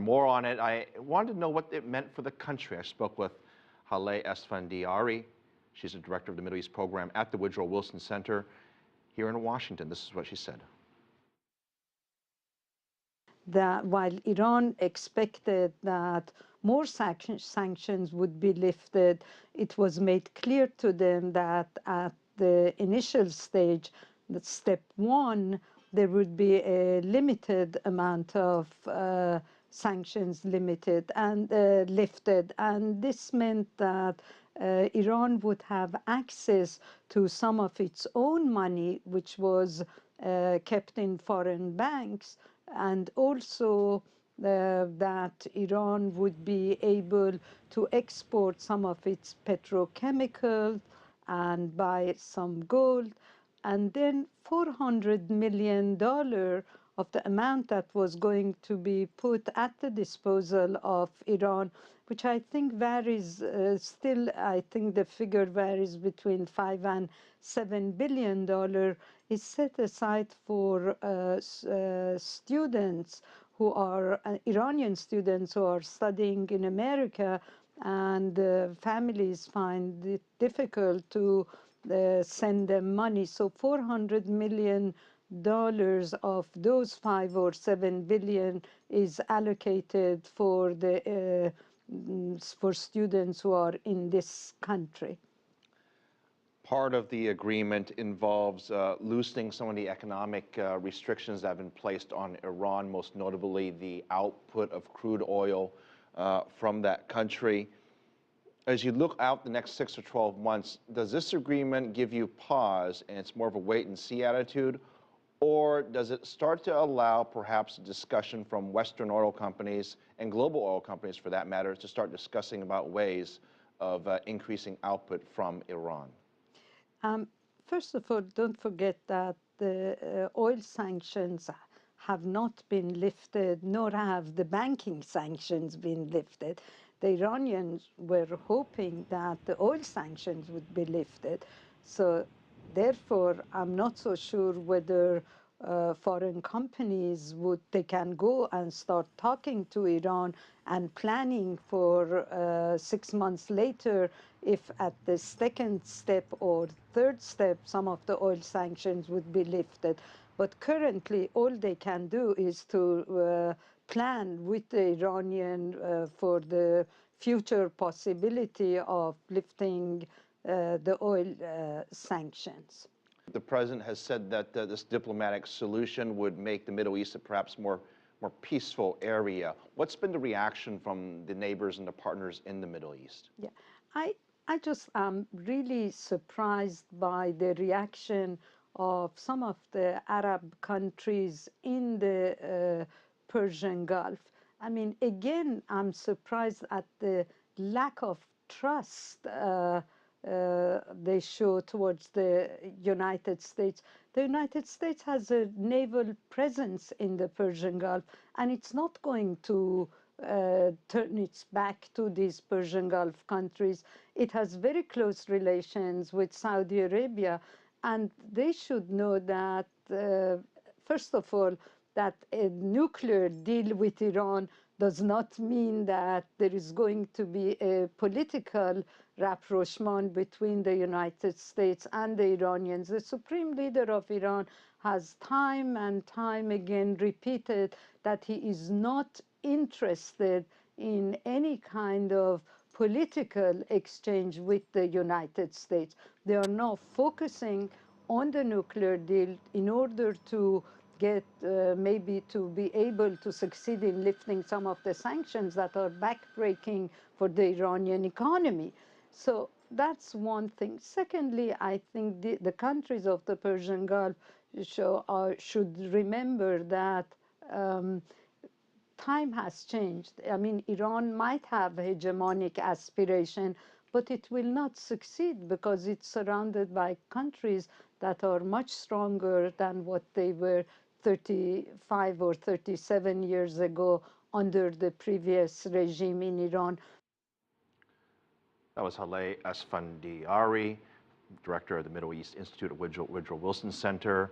More on it, I wanted to know what it meant for the country. I spoke with Haleh Esfandiari. She's the director of the Middle East program at the Woodrow Wilson Center here in Washington. This is what she said. That while Iran expected that more sanctions would be lifted, it was made clear to them that at the initial stage, that step one, there would be a limited amount of sanctions lifted, and this meant that Iran would have access to some of its own money, which was kept in foreign banks, and also that Iran would be able to export some of its petrochemicals and buy some gold, and then $400 million of the amount that was going to be put at the disposal of Iran, which I think varies still. I think the figure varies between $5 and $7 billion, is set aside for students who are Iranian students who are studying in America, and families find it difficult to send them money. So $400 million of those 5 or 7 billion is allocated for the for students who are in this country. Part of the agreement involves loosening some of the economic restrictions that have been placed on Iran, most notably the output of crude oil from that country. As you look out the next 6 or 12 months, does this agreement give you pause and it's more of a wait-and-see attitude, or does it start to allow perhaps a discussion from Western oil companies and global oil companies, for that matter, to start discussing about ways of increasing output from Iran? First of all, don't forget that the oil sanctions have not been lifted, nor have the banking sanctions been lifted. The Iranians were hoping that the oil sanctions would be lifted. So therefore, I'm not so sure whether foreign companies they can go and start talking to Iran and planning for 6 months later, if at the second step or third step, some of the oil sanctions would be lifted. But currently, all they can do is to plan with the Iranian for the future possibility of lifting the oil sanctions. The president has said that this diplomatic solution would make the Middle East a perhaps more peaceful area. What's been the reaction from the neighbors and the partners in the Middle East? Yeah, I just am really surprised by the reaction of some of the Arab countries in the Persian Gulf. I mean, again, I'm surprised at the lack of trust they show towards the United States. The United States has a naval presence in the Persian Gulf, and it's not going to turn its back to these Persian Gulf countries. It has very close relations with Saudi Arabia, and they should know that, first of all, that a nuclear deal with Iran does not mean that there is going to be a political rapprochement between the United States and the Iranians. The supreme leader of Iran has time and time again repeated that he is not interested in any kind of political exchange with the United States. They are now focusing on the nuclear deal in order to get maybe to be able to succeed in lifting some of the sanctions that are backbreaking for the Iranian economy. So that's one thing. Secondly, I think the countries of the Persian Gulf should remember that time has changed. I mean, Iran might have hegemonic aspiration, but it will not succeed because it's surrounded by countries that are much stronger than what they were 35 or 37 years ago under the previous regime in Iran. That was Haleh Esfandiari, director of the Middle East Institute at Woodrow Wilson Center.